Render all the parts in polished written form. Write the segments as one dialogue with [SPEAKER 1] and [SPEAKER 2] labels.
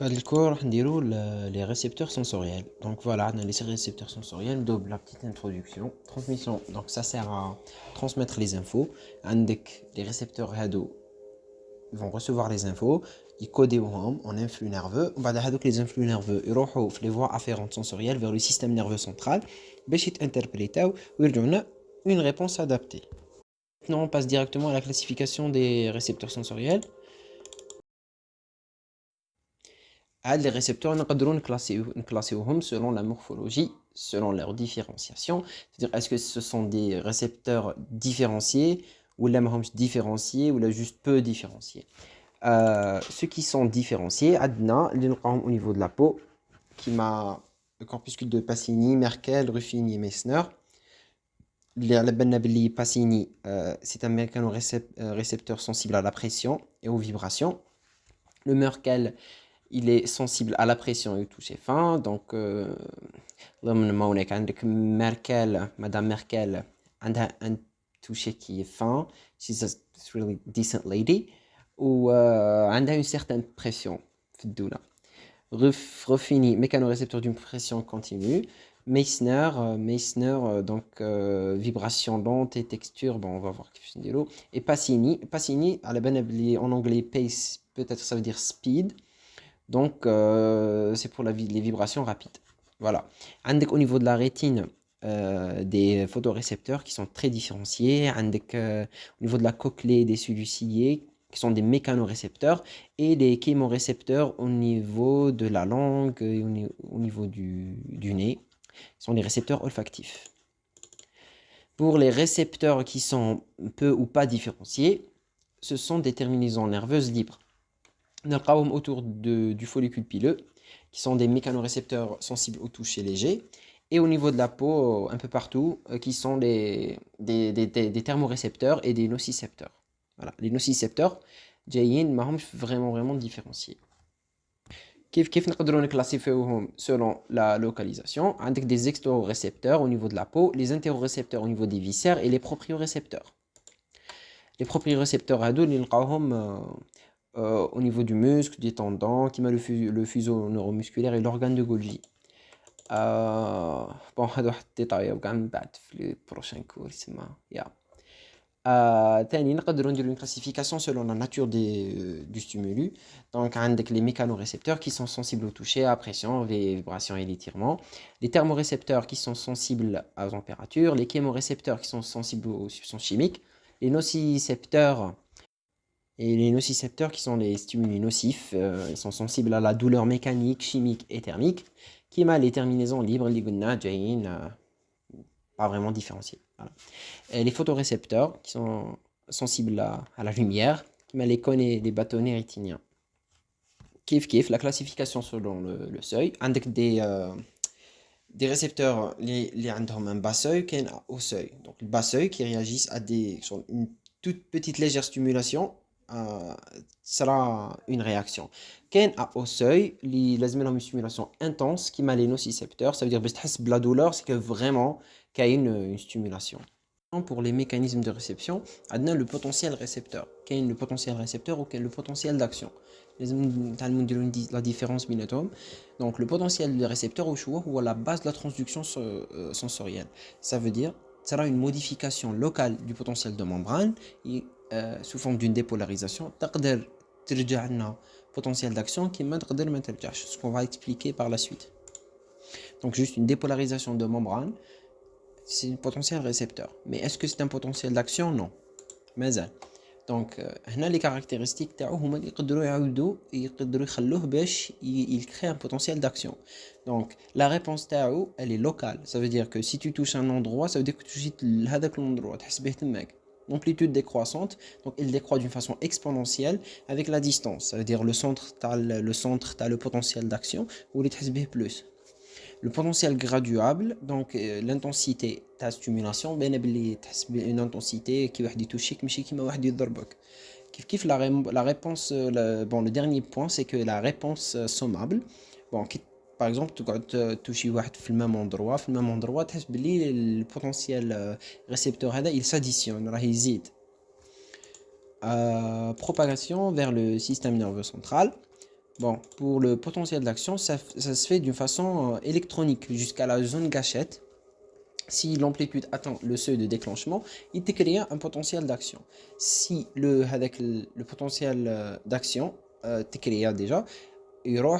[SPEAKER 1] Le cours, les récepteurs sensoriels. Donc voilà, on a les récepteurs sensoriels, double la petite introduction. Transmission, donc ça sert à transmettre les infos. Les récepteurs هادو vont recevoir les infos, ils codent en influx nerveux. Les influx nerveux يروحوا في les voies afférentes sensorielles vers le système nerveux central باش يتانتربريتاو ويرجعوا لنا une réponse adaptée. Maintenant, on passe directement à la classification des récepteurs sensoriels. Les récepteurs, nous selon la morphologie, selon leur différenciation. C'est-à-dire, est-ce que ce sont des récepteurs différenciés, ou là, différenciés, ou là, juste peu différenciés. Ceux qui sont différenciés, Adna, au niveau de la peau, qui m'a le corpuscule de Pacini, Merkel, Ruffini et Meissner. La Benabili Pacini, c'est un mécanorécepteur sensible à la pression et aux vibrations. Le Merkel, il est sensible à la pression et au toucher fin. Donc, Madame Merkel, a un toucher qui est fin. She's a really decent lady. Ou elle a une certaine pression. Ruffini, mécanorécepteur d'une pression continue. Meissner, vibration lente et texture. Bon, on va voir quelque chose. Et Pacini, à la en anglais, pace, peut-être ça veut dire speed. Donc, c'est pour les vibrations rapides. Voilà. Au niveau de la rétine, des photorécepteurs qui sont très différenciés. Au niveau de la cochlée, des sulucillés, qui sont des mécanorécepteurs. Et les chémorécepteurs au niveau de la langue et au niveau du nez. Ce sont les récepteurs olfactifs. Pour les récepteurs qui sont peu ou pas différenciés, ce sont des terminaisons nerveuses libres. Autour du follicule pileux, qui sont des mécanorécepteurs sensibles au toucher léger, et au niveau de la peau, un peu partout, qui sont des thermorécepteurs et des nocicepteurs. Voilà. Les nocicepteurs, جايين ماهمش vraiment différenciés. كيف نقدروا نكلاسيفيوهم selon la localisation. عندك des extérorécepteurs au niveau de la peau, les interorécepteurs au niveau des viscères et les propriorécepteurs. Les propriorécepteurs هادو اللي نلقاوهم au niveau du muscle, des tendons, qui met le fuseau neuromusculaire et l'organe de Golgi. Bon, هذا واحد détail وكاع من بعد في les prochains cours يسمى ثاني نقدروا نديروا une classification selon la nature du stimulus. Donc عندك les mécanorécepteurs qui sont sensibles au toucher, à pression, les vibrations et l'étirement, les thermorécepteurs qui sont sensibles à la température, les chémorécepteurs qui sont sensibles aux substances chimiques, les nocicepteurs et les nocicepteurs qui sont les stimuli nocifs, ils sont sensibles à la douleur mécanique, chimique et thermique, qui m'a les terminaisons libres, pas vraiment différenciées. Voilà. Et les photorécepteurs qui sont sensibles à la lumière, qui m'a les connaît les bâtonnets rétiniens. La classification selon le seuil, avec des récepteurs, les ont un bas seuil qui est un haut seuil. Donc le bas seuil qui réagissent à une toute petite légère stimulation, sera une réaction. Quand à haut seuil, les une stimulation intense qui m'a les nocicepteurs, ça veut dire que la douleur, c'est que vraiment qu'il y a une stimulation. Pour les mécanismes de réception, on a le potentiel récepteur. Quel est le potentiel récepteur ou quel est le potentiel d'action? La différence entre eux. Donc le potentiel de récepteur ou la base de la transduction sensorielle. Ça veut dire ça sera une modification locale du potentiel de membrane et, sous forme d'une dépolarisation. تقدر ترجع لنا potentiel d'action qui ما تقدر ما ترجعش. Ce qu'on va expliquer par la suite. Donc juste une dépolarisation de membrane, c'est un potentiel récepteur. Mais est-ce que c'est un potentiel d'action? Non. مازال. Donc هنا les caractéristiques تاعو هما اللي يقدروا يخلوه باش il crée un potentiel d'action. Donc la réponse تاعو elle est locale. Ça veut dire que si tu touches un endroit, ça veut dire que tu touches هذاك l'endroit تحس به تماك. Amplitude décroissante, donc il décroît d'une façon exponentielle avec la distance. Ça veut dire le centre t'as le potentiel d'action ou les تحس به plus. Le potentiel graduable, donc l'intensité de la stimulation, une intensité qui va être touchée, qui va être la réponse, bon, le dernier point, c'est que la réponse sommable, bon, par exemple, tu vas toucher le même endroit, le potentiel récepteur, il s'additionne, il zid. Propagation vers le système nerveux central. Bon, pour le potentiel d'action, ça se fait d'une façon électronique jusqu'à la zone gâchette. Si l'amplitude atteint le seuil de déclenchement, il te crée un potentiel d'action. Si avec le potentiel d'action te crée déjà, il va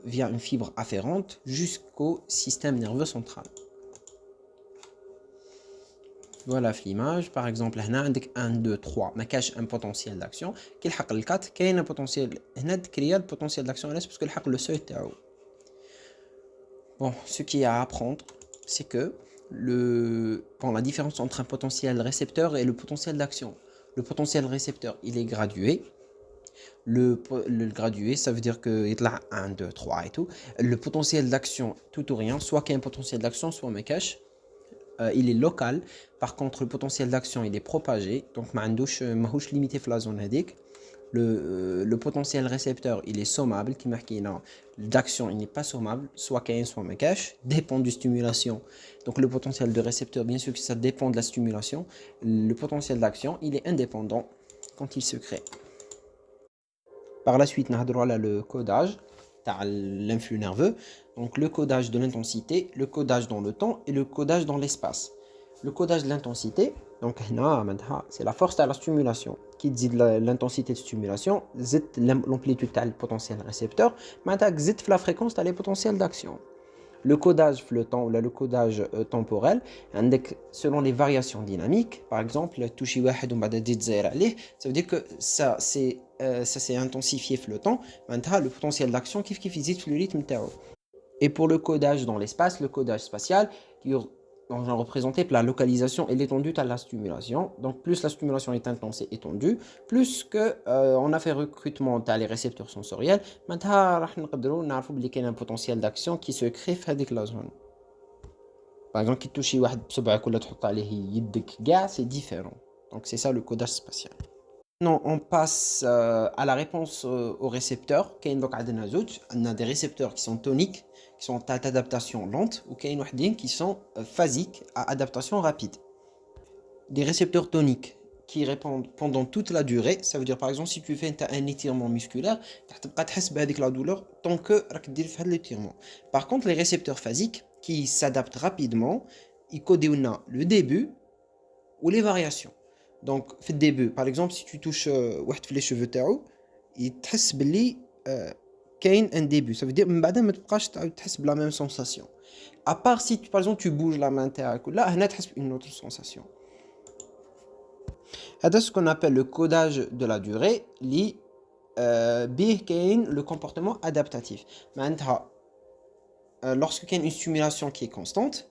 [SPEAKER 1] via une fibre afférente jusqu'au système nerveux central. Voilà l'image. Par exemple, هنا عندك 1, 2, 3 ما كاش un potentiel d'action. كي لحق ال 4 كاين un potentiel. هنا تكريا le potentiel d'action علاش باسكو لحق le seuil تاعو. Bon, ce qu'il y a à apprendre, c'est que la différence entre un potentiel récepteur et le potentiel d'action. Le potentiel récepteur, il est gradué. Le gradué, ça veut dire qu'il y a 1, 2, 3 et tout. Le potentiel d'action, tout ou rien, soit qu'il y a un potentiel d'action, soit un cache. Il est local. Par contre, le potentiel d'action, il est propagé. Donc, je ne limité la zone hédique. Le potentiel récepteur, il est sommable, qui marque d'action, il n'est pas sommable, soit qu'il soit un cache, dépend de stimulation. Donc le potentiel de récepteur, bien sûr que ça dépend de la stimulation. Le potentiel d'action, il est indépendant quand il se crée. Par la suite, on a le codage, l'influx nerveux. Donc le codage de l'intensité, le codage dans le temps et le codage dans l'espace. Le codage de l'intensité, donc c'est la force à la stimulation qui dit l'intensité de stimulation, l'amplitude du potentiel récepteur, c'est la fréquence de potentiel d'action. Le codage flottant ou le codage temporel, selon les variations dynamiques, par exemple, ça veut dire que ça s'est intensifié flottant, le potentiel d'action qui visite le rythme. Et pour le codage dans l'espace, le codage spatial, on a représenté la localisation et l'étendue de la stimulation. Donc plus la stimulation est intense et étendue, plus que on a fait recrutement les récepteurs sensoriels, maintenant on a un potentiel d'action qui se crée dans la zone. Par exemple, qui touche واحد بصبعك ولا تحط عليه يدك كاع, c'est différent. Donc c'est ça le codage spatial. Non, on passe à la réponse aux récepteurs. On a des récepteurs qui sont toniques, qui sont à adaptation lente, ou qui sont phasiques à adaptation rapide. Des récepteurs toniques qui répondent pendant toute la durée, ça veut dire par exemple si tu fais un étirement musculaire, tu vas te avec la douleur tant que tu fais l'étirement. Par contre, les récepteurs phasiques qui s'adaptent rapidement, ils codent le début ou les variations. Donc, في début, par exemple, si tu touches les cheveux تاعو, يتحس باللي كاين un début. Ça veut dire من بعد ما تبقاش تحس بلا même sensation. À part si par exemple tu bouges la main تاعك là, هنا تحس une autre sensation. هذا ce qu'on appelle le codage de la durée li بيه كاين le comportement adaptatif. معناتها lorsque كاين une stimulation qui est constante,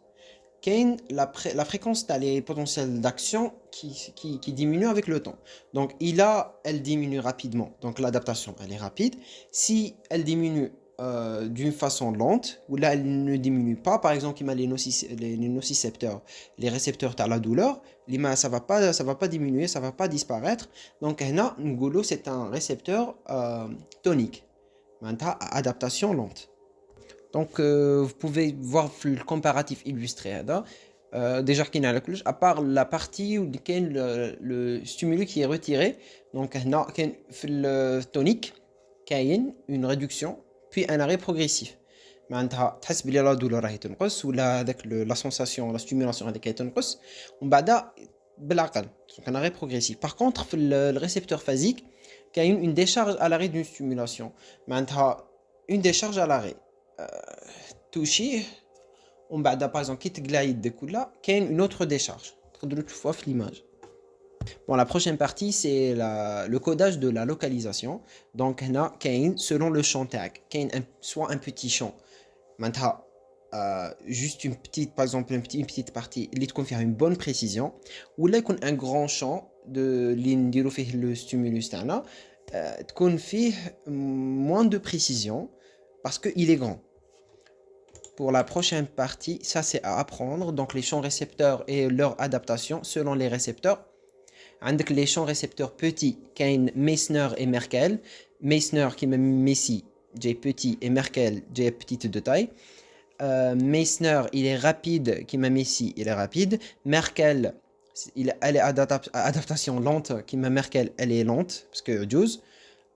[SPEAKER 1] la fréquence les potentiels d'action qui diminue avec le temps. Donc, elle diminue rapidement. Donc, l'adaptation, elle est rapide. Si elle diminue d'une façon lente, ou là, elle ne diminue pas, par exemple, les nocicepteurs, les récepteurs à la douleur, ça va pas diminuer, ça va pas disparaître. Donc, c'est un récepteur tonique. Maintenant, adaptation lente. Donc, vous pouvez voir le comparatif illustré. Déjà, à part la partie où le stimulus qui est retiré, donc, le tonique, il y a une réduction, puis un arrêt progressif. معناتها تحس بلي لا دولور راهي تنقص ولا هذاك لا سونساسيون لا ستيمولاسيون هذيك تنقص ومن بعد بالعقل un arrêt progressif. Par contre, le récepteur phasique, il y a une décharge à l'arrêt d'une stimulation. معناتها une décharge à l'arrêt. توشيه ومن بعد par exemple كي تقلع يدك ولا كاين une autre décharge. تقدروا تشوفوها في l'image. Bon, la prochaine partie c'est le codage de la localisation. Donc هنا كاين selon le champ تاعك كاين soit un petit champ معناتها juste une petite par exemple une petite partie اللي تكون فيها une bonne précision ولا يكون un grand champ de اللي نديرو فيه le stimulus تاعنا تكون فيه moins de précision parce qu'il est grand. Pour la prochaine partie, ça c'est à apprendre. Donc les champs récepteurs et leur adaptation selon les récepteurs. Avec les champs récepteurs petits, Kane, Meissner et Merkel. Meissner qui met Messi, j'ai petit, et Merkel, j'ai petite de taille. Meissner, il est rapide, qui met Messi, il est rapide. Merkel, elle est adaptation lente, qui met Merkel, elle est lente, parce que Jules.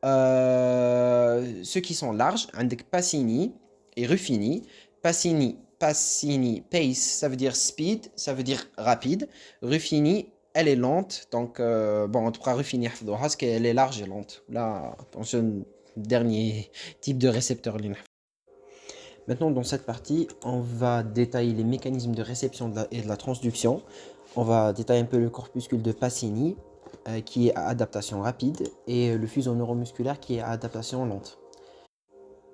[SPEAKER 1] ceux qui sont larges, عندك Pacini et Ruffini. Pacini, pace, ça veut dire speed, ça veut dire rapide. Ruffini, elle est lente. Donc, bon, en tout cas, Ruffini, parce qu'elle est large et lente. Là, attention, dernier type de récepteur. Maintenant, dans cette partie, on va détailler les mécanismes de réception et de la transduction. On va détailler un peu le corpuscule de Pacini, qui est à adaptation rapide, et le fuseau neuromusculaire qui est à adaptation lente.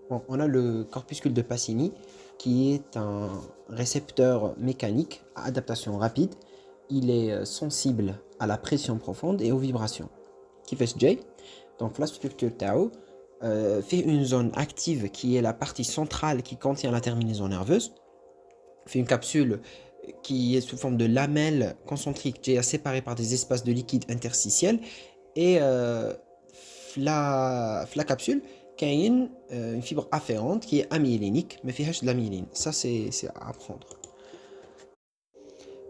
[SPEAKER 1] Bon, on a le corpuscule de Pacini, qui est un récepteur mécanique à adaptation rapide. Il est sensible à la pression profonde et aux vibrations. Qui fait J? Donc la structure Tao fait une zone active qui est la partie centrale qui contient la terminaison nerveuse. Fait une capsule qui est sous forme de lamelles concentriques qui est séparée par des espaces de liquide interstitiels. Et la capsule, il y a une fibre afférente qui est amyélénique, mais fait de la myéline. Ça, c'est à apprendre.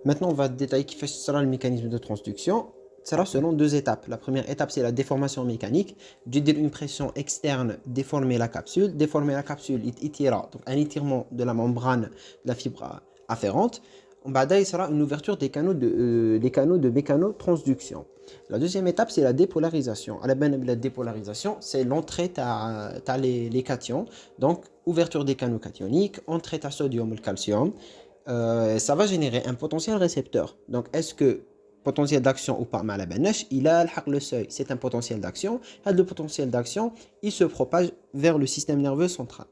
[SPEAKER 1] Maintenant, on va détailler qui fait le mécanisme de transduction. Ça sera selon deux étapes. La première étape, c'est la déformation mécanique. Je dis une pression externe, déformer la capsule. Déformer la capsule, donc un étirement de la membrane de la fibre afférente. Il sera une ouverture des canaux de mécanotransduction. La deuxième étape, c'est la dépolarisation. À la dépolarisation, c'est l'entrée à les cations. Donc, ouverture des canaux cationiques, entrée à sodium et calcium. Ça va générer un potentiel récepteur. Donc, est-ce que potentiel d'action ou pas mal il a le seuil, c'est un potentiel d'action. Le potentiel d'action, il se propage vers le système nerveux central.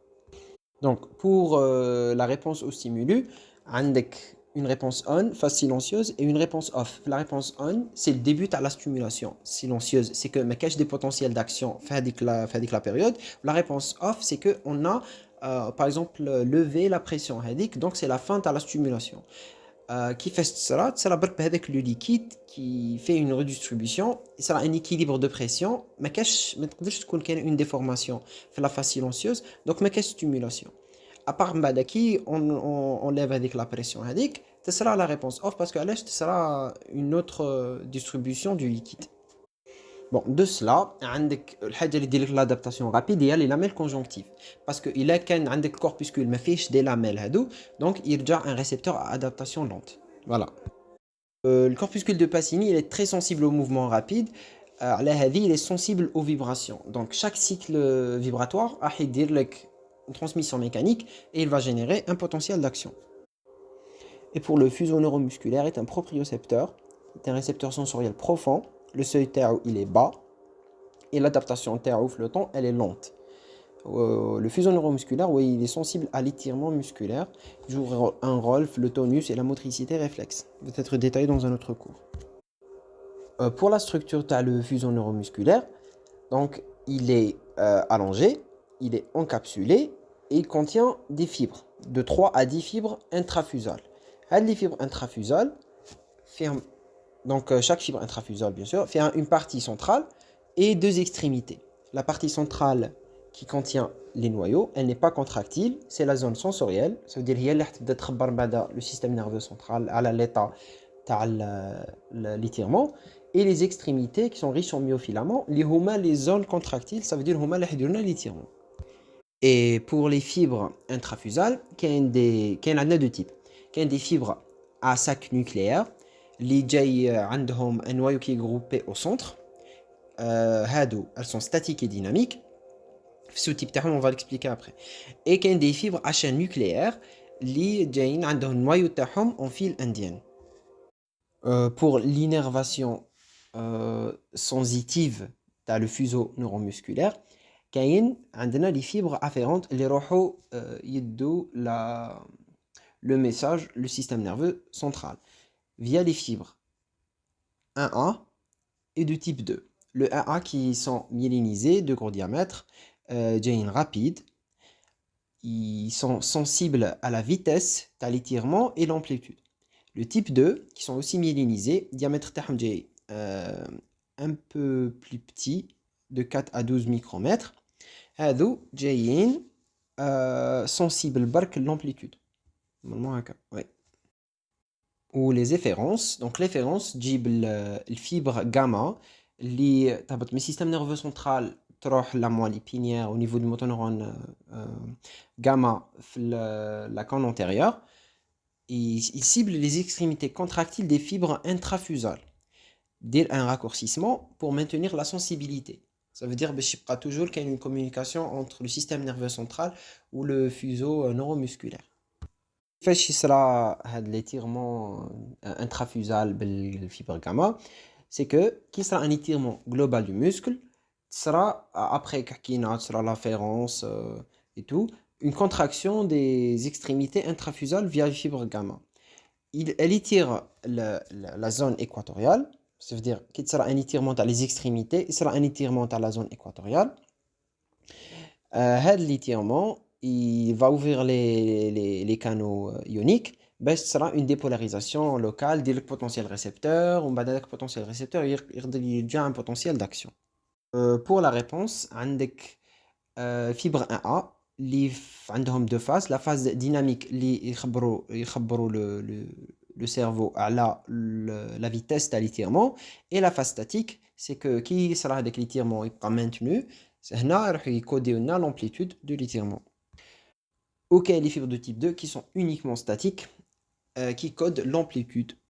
[SPEAKER 1] Donc, pour la réponse au stimulus, avec une réponse on, phase silencieuse, et une réponse off. La réponse on, c'est le début à la stimulation silencieuse. C'est que me cache des potentiels d'action fait la période. La réponse off, c'est qu'on a, par exemple, levé la pression. Donc, c'est la fin à la stimulation. Qui fait cela, c'est avec le liquide qui fait une redistribution, et ça a un équilibre de pression, mais cache une déformation fait la phase silencieuse, donc mais cache stimulation. À part Mbadaki, on lève avec la pression هذيك, ce sera la réponse off parce que ce sera une autre distribution du liquide. Bon, de cela, عندك الحاجة اللي دير لك l'adaptation rapide هي les lamelles conjonctives. Parce que il a كان عندك corpuscule ما فيش des lamelles هادو, donc يرجع un récepteur à adaptation lente. Voilà. Le corpuscule de Pacini, il est très sensible au mouvement rapide. على هذه, il est sensible aux vibrations. Donc chaque cycle vibratoire راح يدير لك une transmission mécanique et il va générer un potentiel d'action. Et pour le fuseau neuromusculaire, est un propriocepteur, est un récepteur sensoriel profond. Le seuil Tau, il est bas. Et l'adaptation Tau flottant, elle est lente. Le fuseau neuromusculaire, oui, il est sensible à l'étirement musculaire. Il joue un rôle, le tonus et la motricité réflexe. Il va être détaillé dans un autre cours. Pour la structure, tu as le fuseau neuromusculaire. Donc, il est allongé, il est encapsulé et il contient des fibres, de 3 à 10 fibres intrafusales. Les fibres intrafusales, donc chaque fibre intrafusale, bien sûr, fait une partie centrale et deux extrémités. La partie centrale qui contient les noyaux, elle n'est pas contractile, c'est la zone sensorielle. Ça veut dire qu'il y a le système nerveux central à l'état de l'étirement. Et les extrémités qui sont riches en myofilaments, les zones contractiles, ça veut dire qu'ils ont l'étirement. Et pour les fibres intrafusales, il y en a deux types. Il y a des fibres à sac nucléaire, les ont un noyau qui est groupé au centre. Elles sont statiques et dynamiques. Ce type, on va l'expliquer après. Et il y a des fibres à chaîne nucléaire, les ont un noyau en fil indien. Pour l'innervation sensitive, tu as le fuseau neuromusculaire. كاين عندنا les fibres afférentes اللي يروحوا يدوا le message, le système nerveux central via les fibres 1A et de type 2. Le 1A qui sont myélinisés de gros diamètre, جايين rapide, ils sont sensibles à la vitesse, à l'étirement et l'amplitude. Le type 2 qui sont aussi myélinisés, diamètre تاعهم جاي un peu plus petit, de 4 à 12 micromètres. هادو جايين sensibles برك l'amplitude. Normalement هكا. Oui. Ou les efférences. Donc l'efférence تجيب الفيبر gamma اللي تهبط من السيستم نيرفو سنترال تروح la moelle épinière au niveau du motoneurone gamma la cône antérieure. Il cible les extrémités contractiles des fibres intrafusales dès un raccourcissement pour maintenir la sensibilité. Ça veut dire qu'il y a toujours une communication entre le système nerveux central ou le fuseau neuromusculaire. فاش يصرى هاد l'étirement intrafusal بالfibre gamma, c'est que qui sera un étirement global du muscle, sera après كحكينا sera l'afférence et tout, une contraction des extrémités intrafusales via le fibre gamma. Elle étire la zone équatoriale, ça veut dire qu'il sera un étirement à les extrémités, il sera un étirement à la zone équatoriale. L'étirement, il va ouvrir les canaux ioniques, ben, ce sera une dépolarisation locale du potentiel récepteur, on va dire que le potentiel récepteur, il devient un potentiel d'action. Pour la réponse, عندك fibre 1A, اللي عندهم deux phases, la phase dynamique اللي يخبروا le cerveau على la vitesse de l'étirement, et la phase statique, c'est que qui sera avec l'étirement il sera maintenu, c'est هنا راح يكوديو لنا l'amplitude de l'étirement. Ok, les fibres de type 2 qui sont uniquement statiques, qui codent l'amplitude